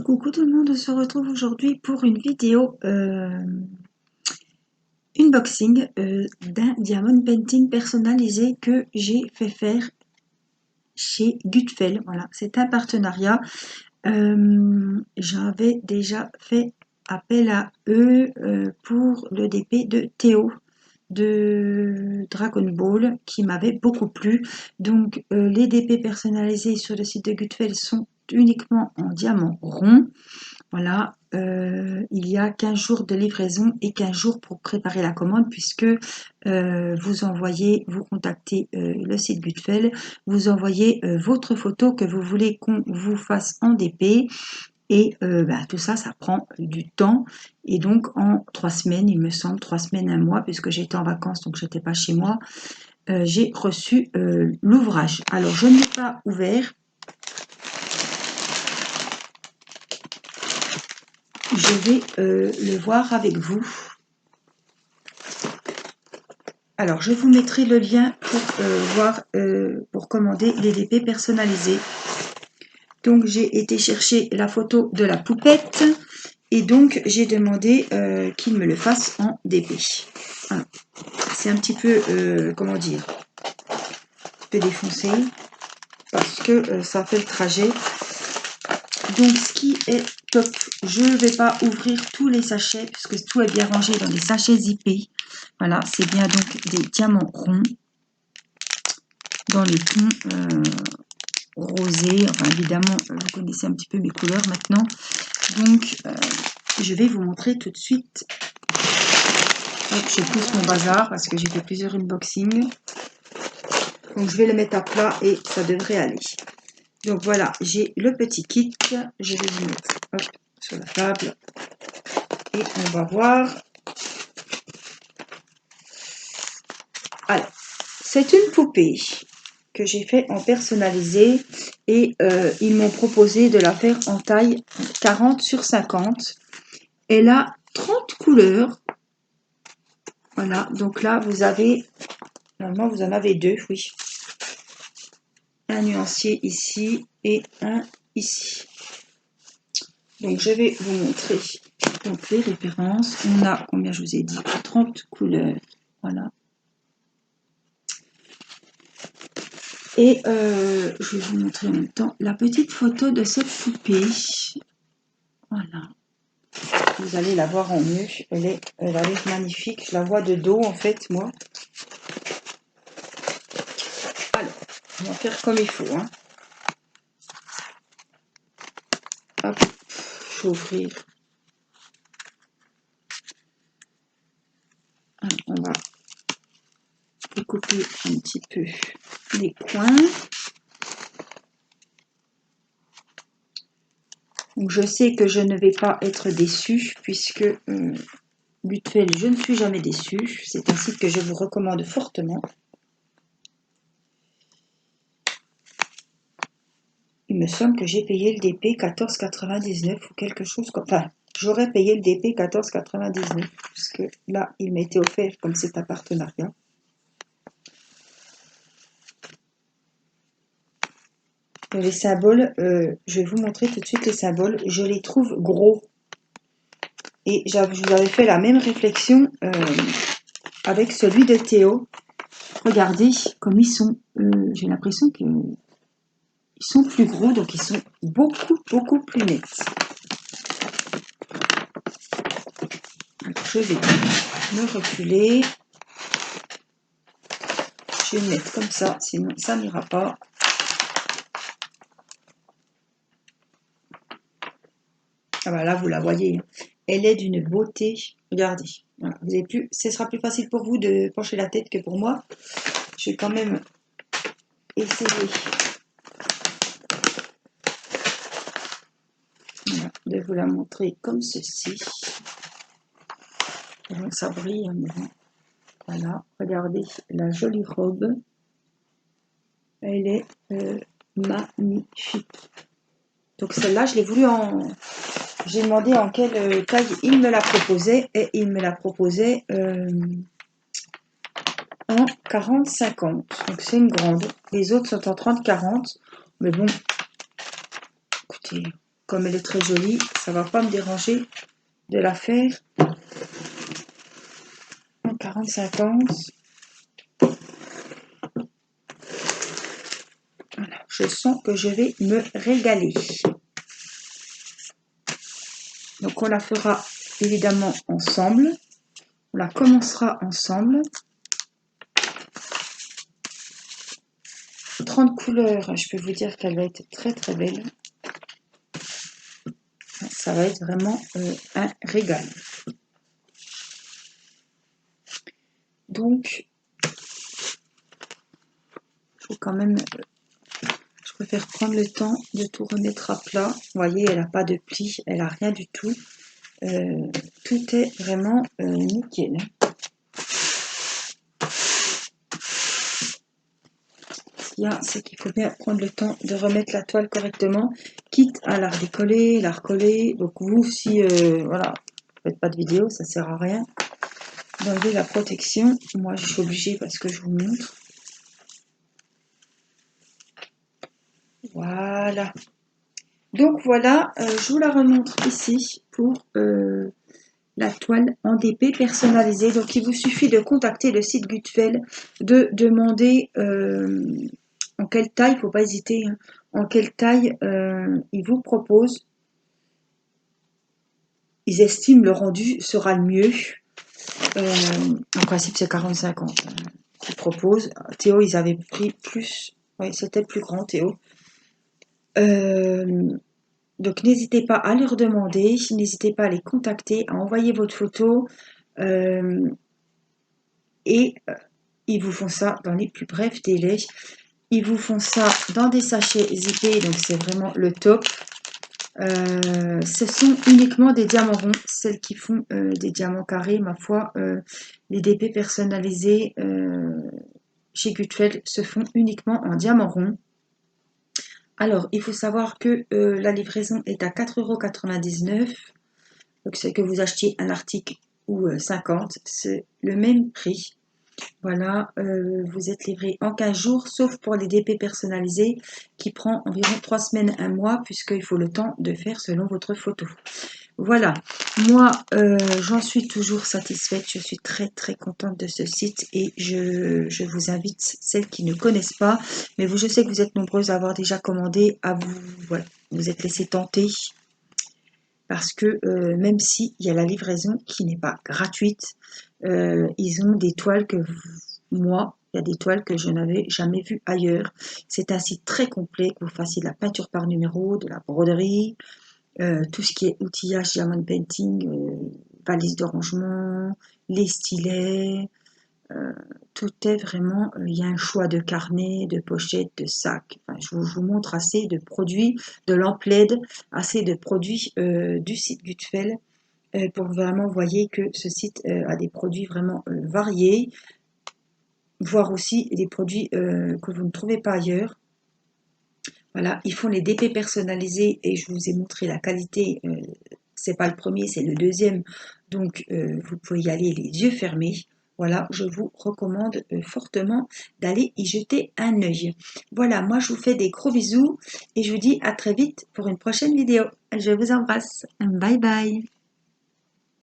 Coucou tout le monde, on se retrouve aujourd'hui pour une vidéo unboxing d'un diamond painting personnalisé que j'ai fait faire chez Gutfeld. Voilà, c'est un partenariat. J'avais déjà fait appel à eux pour le DP de Théo de Dragon Ball qui m'avait beaucoup plu. Donc les DP personnalisés sur le site de Gutfeld sont uniquement en diamant rond. Voilà, il y a 15 jours de livraison et 15 jours pour préparer la commande puisque vous contactez le site Gutfeld, vous envoyez votre photo que vous voulez qu'on vous fasse en DP et tout ça, ça prend du temps et donc en 3 semaines, il me semble, 3 semaines, un mois, puisque j'étais en vacances donc j'étais pas chez moi, j'ai reçu l'ouvrage. Alors je ne l'ai pas ouvert. Je vais le voir avec vous. Alors, je vous mettrai le lien pour pour commander les DP personnalisés. Donc, j'ai été chercher la photo de la poupette et donc j'ai demandé qu'il me le fasse en DP. Voilà. C'est un petit peu, comment dire, un peu défoncé parce que ça fait le trajet. Donc, ce qui est top, je ne vais pas ouvrir tous les sachets puisque tout est bien rangé dans des sachets zippés. Voilà, c'est bien donc des diamants ronds dans les tons rosés. Enfin, évidemment, vous connaissez un petit peu mes couleurs maintenant. Donc, je vais vous montrer tout de suite. Hop, je pousse mon bazar parce que j'ai fait plusieurs unboxings. Donc, je vais le mettre à plat et ça devrait aller. Donc, voilà, j'ai le petit kit. Je vais vous mettre hop, sur la table. Et on va voir. Alors, c'est une poupée que j'ai fait en personnalisé et ils m'ont proposé de la faire en taille 40 sur 50. Elle a 30 couleurs. Voilà, donc là vous avez, normalement vous en avez deux, oui. Un nuancier ici et un ici. Donc je vais vous montrer donc les références. On a, combien je vous ai dit, 30 couleurs. Voilà. Et je vais vous montrer en même temps la petite photo de cette poupée. Voilà. Vous allez la voir en mieux. Elle a l'air magnifique. Je la vois de dos en fait, moi. Alors, on va faire comme il faut. Hein. Hop, je vais ouvrir. Alors, on va découper un petit peu les coins. Donc, je sais que je ne vais pas être déçue puisque Gutfeld, je ne suis jamais déçue. C'est un site que je vous recommande fortement. Il me semble que j'ai payé le DP 14,99 ou quelque chose comme ça. Enfin, j'aurais payé le DP 14,99 puisque là, il m'a été offert comme c'est un partenariat. Les symboles, je vais vous montrer tout de suite les symboles. Je les trouve gros. Et je vous avais fait la même réflexion avec celui de Théo. Regardez comme ils sont. J'ai l'impression qu'ils sont plus gros, donc ils sont beaucoup plus nets. Alors, je vais me reculer. Je vais le mettre comme ça, sinon ça n'ira pas. Ah bah là, vous la voyez. Elle est d'une beauté. Regardez. Voilà. Vous avez plus, ce sera plus facile pour vous de pencher la tête que pour moi. Je vais quand même essayer de vous la montrer comme ceci. Donc ça brille. Voilà, regardez la jolie robe. Elle est magnifique. Donc celle-là, je l'ai voulu en... J'ai demandé en quelle taille il me la proposait et il me la proposait en 40-50. Donc c'est une grande. Les autres sont en 30-40. Mais bon, écoutez, comme elle est très jolie, ça va pas me déranger de la faire en 40-50. Voilà, je sens que je vais me régaler. Donc on la fera évidemment ensemble. On la commencera ensemble. 30 couleurs, je peux vous dire qu'elle va être très très belle. Ça va être vraiment un régal. Donc, je vais quand même, je préfère prendre le temps de tout remettre à plat. Vous voyez, elle n'a pas de plis, elle n'a rien du tout. Tout est vraiment nickel. Ce qu'il y a, c'est qu'il faut bien prendre le temps de remettre la toile correctement, quitte à la redécoller, la recoller. Donc vous, si voilà, faites pas de vidéo, ça sert à rien d'enlever la protection. Moi, je suis obligée parce que je vous montre. Voilà. Donc voilà, je vous la remontre ici pour la toile en DP personnalisée. Donc il vous suffit de contacter le site Gutfeld, de demander en quelle taille, il ne faut pas hésiter, hein, en quelle taille ils vous proposent. Ils estiment le rendu sera le mieux. En principe c'est 40-50 qu'ils proposent. Théo, ils avaient pris plus, oui c'était plus grand Théo. Donc n'hésitez pas à leur demander, n'hésitez pas à les contacter, à envoyer votre photo et ils vous font ça dans les plus brefs délais. Ils vous font ça dans des sachets zippés, donc c'est vraiment le top. Ce sont uniquement des diamants ronds, celles qui font des diamants carrés, ma foi, les DP personnalisés chez Gutfeld se font uniquement en diamants ronds. Alors, il faut savoir que la livraison est à 4,99 €. Donc, c'est que vous achetiez un article ou 50, c'est le même prix. Voilà, vous êtes livré en 15 jours, sauf pour les DP personnalisés qui prend environ 3 semaines, 1 mois, puisqu'il faut le temps de faire selon votre photo. Voilà, moi j'en suis toujours satisfaite, je suis très très contente de ce site et je vous invite, celles qui ne connaissent pas, mais vous, je sais que vous êtes nombreuses à avoir déjà commandé, à vous, voilà, vous êtes laissé tenter, parce que même s'il y a la livraison qui n'est pas gratuite, ils ont des toiles que moi, il y a des toiles que je n'avais jamais vues ailleurs. C'est un site très complet, que vous fassiez de la peinture par numéro, de la broderie, tout ce qui est outillage, diamond painting, valise de rangement, les stylets, tout est vraiment, il y a un choix de carnets, de pochettes, de sacs. Enfin, je vous montre assez de produits, de lampes LED, assez de produits du site Gutfeld pour vraiment voyez que ce site a des produits vraiment variés, voire aussi des produits que vous ne trouvez pas ailleurs. Voilà, ils font les DP personnalisés et je vous ai montré la qualité. C'est pas le premier, c'est le deuxième. Donc, vous pouvez y aller les yeux fermés. Voilà, je vous recommande fortement d'aller y jeter un œil. Voilà, moi je vous fais des gros bisous et je vous dis à très vite pour une prochaine vidéo. Je vous embrasse. Bye bye.